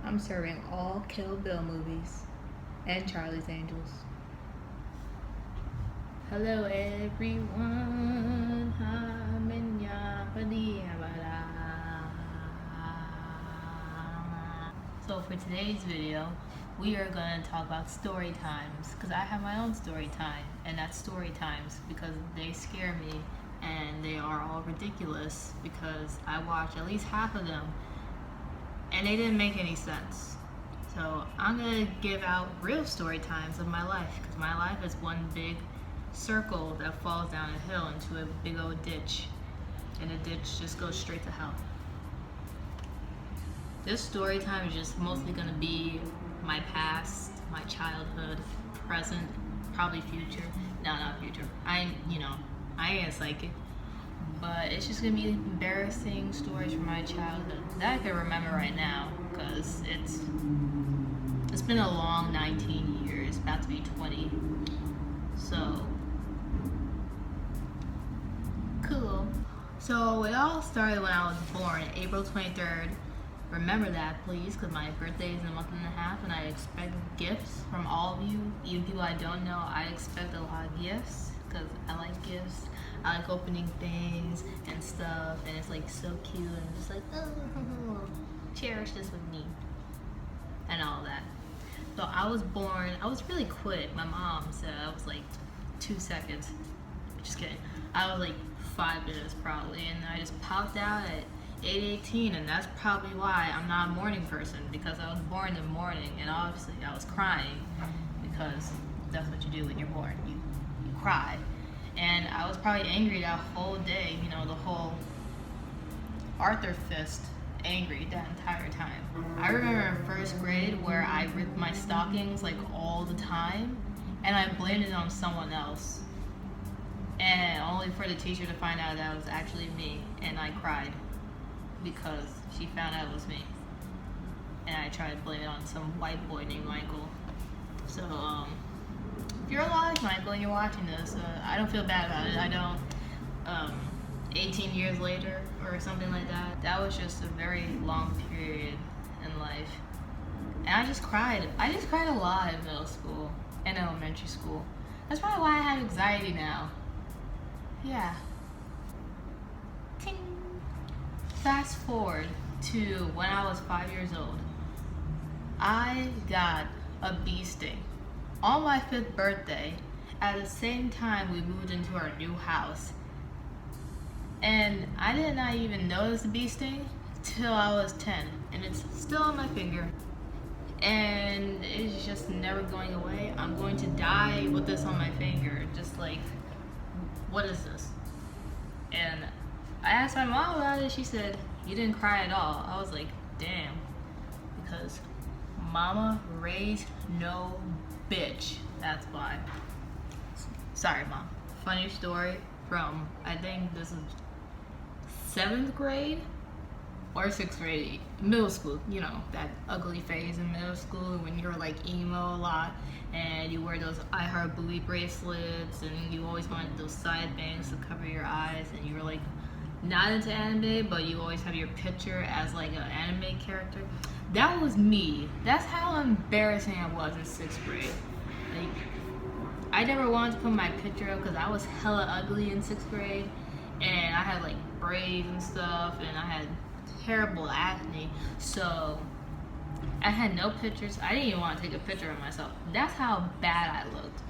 I'm serving all Kill Bill movies and Charlie's Angels. Hello everyone. So for today's video, we are going to talk about story times, because I have my own story time, and that's story times because they scare me and they are all ridiculous because I watched at least half of them and they didn't make any sense. So I'm going to give out real story times of my life, because my life is one big circle that falls down a hill into a big old ditch, and the ditch just goes straight to hell. This story time is just mostly going to be my past, my childhood, present, probably future. No, not future. I ain't a psychic. But it's just going to be embarrassing stories from my childhood that I can remember right now, because it's been a long 19 years, about to be 20. So, cool. So it all started when I was born, April 23rd. Remember that, please, because my birthday is in a month and a half, and I expect gifts from all of you, even people I don't know. I expect a lot of gifts, because I like gifts. I like opening things and stuff, and it's like so cute, and just like, oh, cherish this with me, and all that. So I was born, I was really quick. My mom said I was like 2 seconds. Just kidding. I was like 5 minutes probably, and I just popped out at 8:18, and that's probably why I'm not a morning person, because I was born in the morning, and obviously I was crying, because that's what you do when you're born, you cry. And I was probably angry that whole day, the whole Arthur fist, angry that entire time. I remember in first grade where I ripped my stockings like all the time, and I blamed it on someone else, and only for the teacher to find out that it was actually me, and I cried because she found out it was me, and I tried to blame it on some white boy named Michael. So if you're alive, Michael, and you're watching this, I don't feel bad about it. I don't. 18 years later or something like that, that was just a very long period in life, and I just cried a lot in middle school and elementary school. That's probably why I have anxiety now. Yeah. Ting. Fast forward to when I was 5 years old. I got a bee sting on my 5th birthday at the same time we moved into our new house. And I did not even notice the bee sting till I was 10, and it's still on my finger. And it's just never going away. I'm going to die with this on my finger, just like, what is this? And I asked my mom about it. She said, you didn't cry at all. I was like, damn, because mama raised no bitch. That's why. Sorry, mom. Funny story from, I think this is 7th grade or 6th grade, middle school. That ugly phase in middle school when you're like emo a lot, and you wear those I Heart Booty bracelets, and you always wanted those side bangs to cover your eyes, and you were like not into anime, but you always have your picture as like an anime character. That was me. That's how embarrassing I was in 6th grade. Like, I never wanted to put my picture up because I was hella ugly in 6th grade, and I had like braids and stuff, and I had terrible acne, so I had no pictures. I didn't even want to take a picture of myself. That's how bad I looked.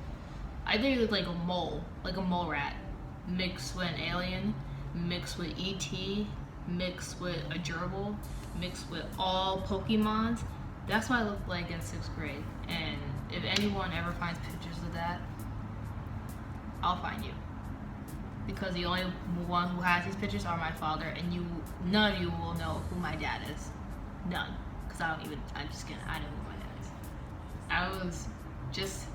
I think it looked like a mole rat, mixed with an alien, mixed with ET, mixed with a gerbil, mixed with all Pokemons. That's what I looked like in 6th grade. And if anyone ever finds pictures of that, I'll find you. Because the only one who has these pictures are my father, and none of you will know who my dad is. None. Because I'm just kidding, I know who my dad is. I was just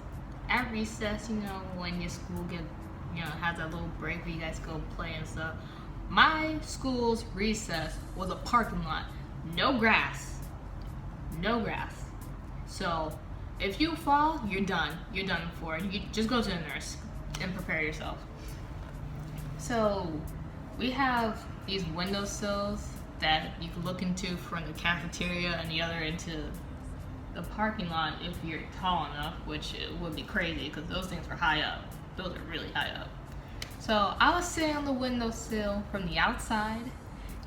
at recess, when your school has that little break where you guys go play and stuff. My school's recess was a parking lot. No grass. No grass. So if you fall, you're done. You're done for. You just go to the nurse and prepare yourself. So we have these windowsills that you can look into from the cafeteria and the other into the parking lot if you're tall enough, which it would be crazy because those things are high up. Those are really high up. So I was sitting on the windowsill from the outside,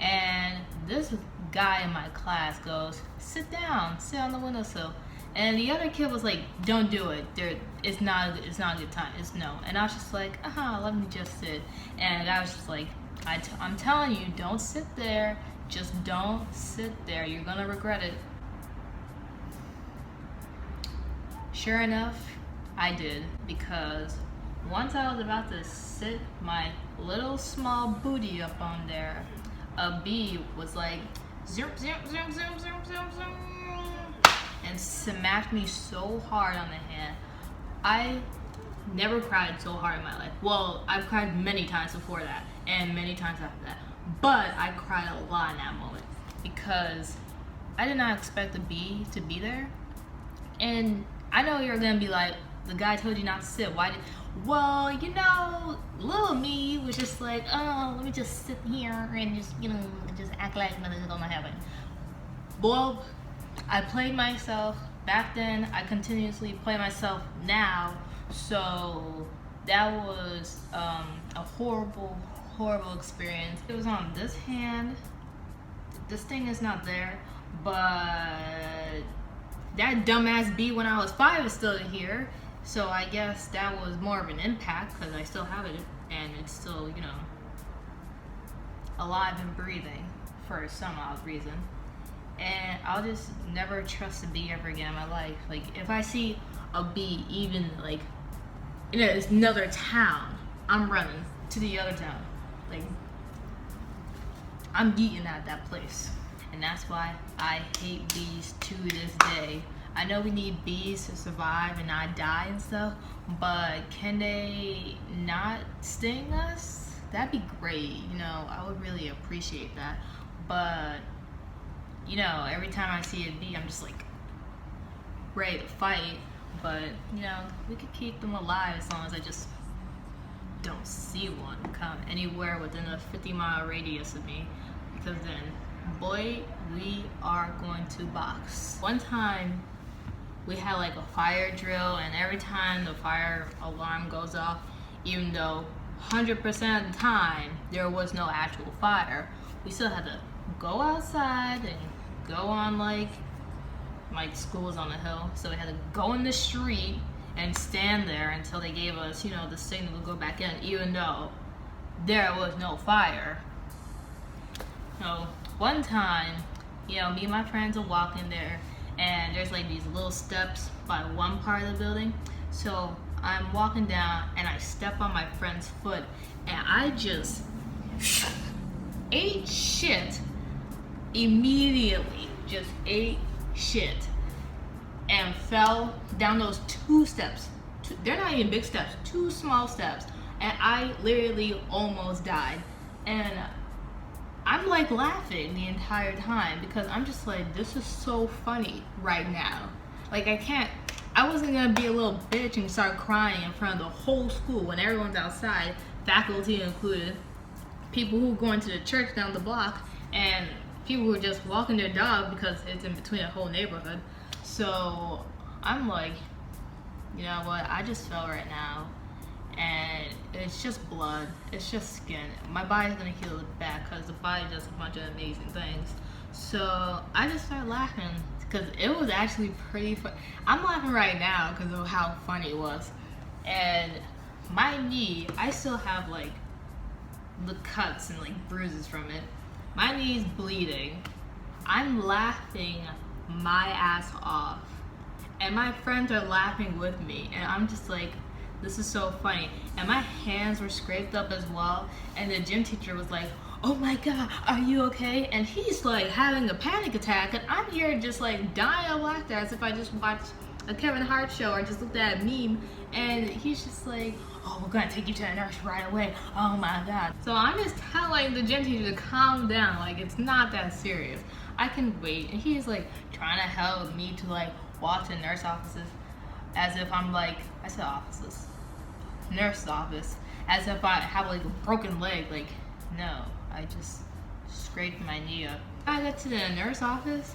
and this guy in my class goes, sit down, sit on the windowsill. And the other kid was like, don't do it. It's not a good time. It's no. And I was just like, let me just sit. And I was just like, I'm telling you, don't sit there. Just don't sit there. You're gonna regret it. Sure enough, I did, because once I was about to sit my little small booty up on there, a bee was like, zoom, zoom, zoom, zoom, zoom, zoom, zoom, and smacked me so hard on the hand. I never cried so hard in my life. Well, I've cried many times before that, and many times after that. But I cried a lot in that moment because I did not expect the bee to be there. And I know you're gonna be like, the guy told you not to sit. Why did? Well, you know, little me was just like, oh, let me just sit here and just, you know, just act like nothing's gonna happen. Well, I played myself back then. I continuously play myself now. So that was a horrible experience. It was on this hand. This thing is not there, but that dumbass bee when I was 5 is still here. So I guess that was more of an impact because I still have it and it's still, you know, alive and breathing for some odd reason. And I'll just never trust a bee ever again in my life. Like, if I see a bee even like in another town, I'm running to the other town. Like, I'm eating at that place. And that's why I hate bees to this day. I know we need bees to survive and not die and stuff, but can they not sting us? That'd be great, you know, I would really appreciate that. But, you know, every time I see a bee, I'm just like ready to fight. But, you know, we could keep them alive as long as I just don't see one come anywhere within a 50-mile radius of me, because then, boy, we are going to box. One time we had like a fire drill, and every time the fire alarm goes off, even though 100% of the time there was no actual fire, we still had to go outside and go on like school was on a hill, so we had to go in the street and stand there until they gave us, you know, the signal to go back in, even though there was no fire. So one time, you know, me and my friends are walking there, and there's like these little steps by one part of the building. So I'm walking down and I step on my friend's foot, and I just ate shit immediately. Just ate shit and fell down those 2 steps. They're not even big steps, 2 small steps, and I literally almost died. And I'm like laughing the entire time because I'm just like, this is so funny right now. Like, I wasn't gonna be a little bitch and start crying in front of the whole school when everyone's outside, faculty included, people who are going to the church down the block, and people who are just walking their dog because it's in between a whole neighborhood. So I'm like, you know what, I just fell right now, and it's just blood, it's just skin. My body's gonna heal it back because the body does a bunch of amazing things. So I just started laughing because it was actually pretty fun. I'm laughing right now because of how funny it was. And my knee, I still have like the cuts and like bruises from it. My knee's bleeding. I'm laughing my ass off, and my friends are laughing with me, and I'm just like, this is so funny. And my hands were scraped up as well, and the gym teacher was like, oh my god, are you okay? And he's like having a panic attack, and I'm here just like dying of laughter as if I just watched a Kevin Hart show or just looked at a meme. And he's just like, oh, we're gonna take you to the nurse right away, oh my god. So I'm just telling the gym teacher to calm down, like it's not that serious, I can wait. And he's like trying to help me to like walk to nurse offices, as if I'm like, I said offices, nurse office, as if I have like a broken leg. Like, no, I just scraped my knee up. I got to the nurse office.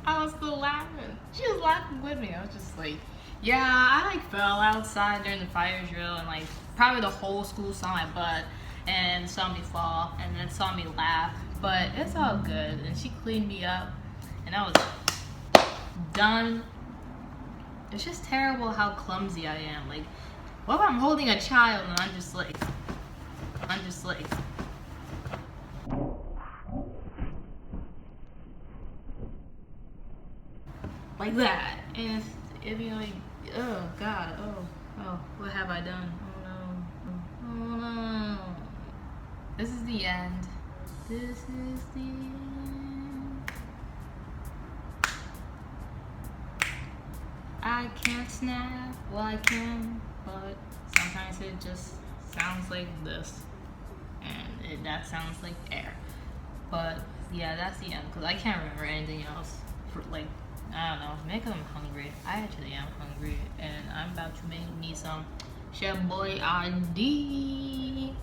I was still laughing. She was laughing with me. I was just like, yeah, I like fell outside during the fire drill, and like probably the whole school saw my butt and saw me fall and then saw me laugh. But it's all good. And she cleaned me up, and I was done. It's just terrible how clumsy I am. Like, what if I'm holding a child and I'm just like that, and it'd be like, oh God, oh, what have I done? Oh no. This is the end. This is the end. I can't snap. Well, I can, but sometimes it just sounds like this, and that sounds like air. But yeah, that's the end, because I can't remember anything else. For like, I don't know, making them hungry. I actually am hungry, and I'm about to make me some Chef Boyardee.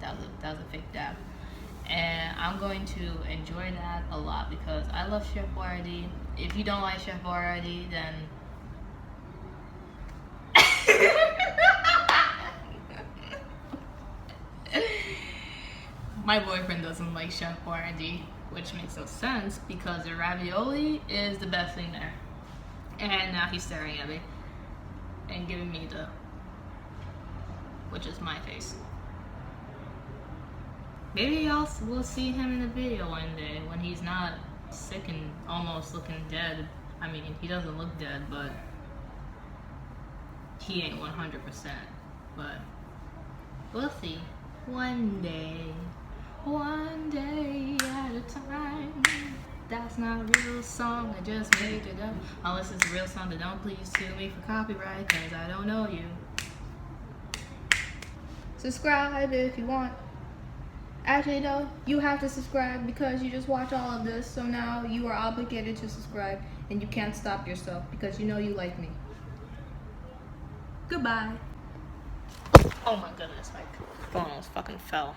That was a fake dab. And I'm going to enjoy that a lot because I love Chef Boyardee. If you don't like Chef Boyardee, then my boyfriend doesn't like Chef Boyardee, which makes no sense because the ravioli is the best thing there. And now he's staring at me and giving me the, which is my face. Maybe we'll see him in the video one day when he's not sick and almost looking dead. I mean, he doesn't look dead, but he ain't 100%. But we'll see. One day at a time. That's not a real song, I just made it up. Unless it's a real song, then don't please sue me for copyright, cause I don't know you. Subscribe if you want. Actually, no, you have to subscribe because you just watch all of this, so now you are obligated to subscribe, and you can't stop yourself because you know you like me. Goodbye. Oh my goodness, my phone almost fucking fell.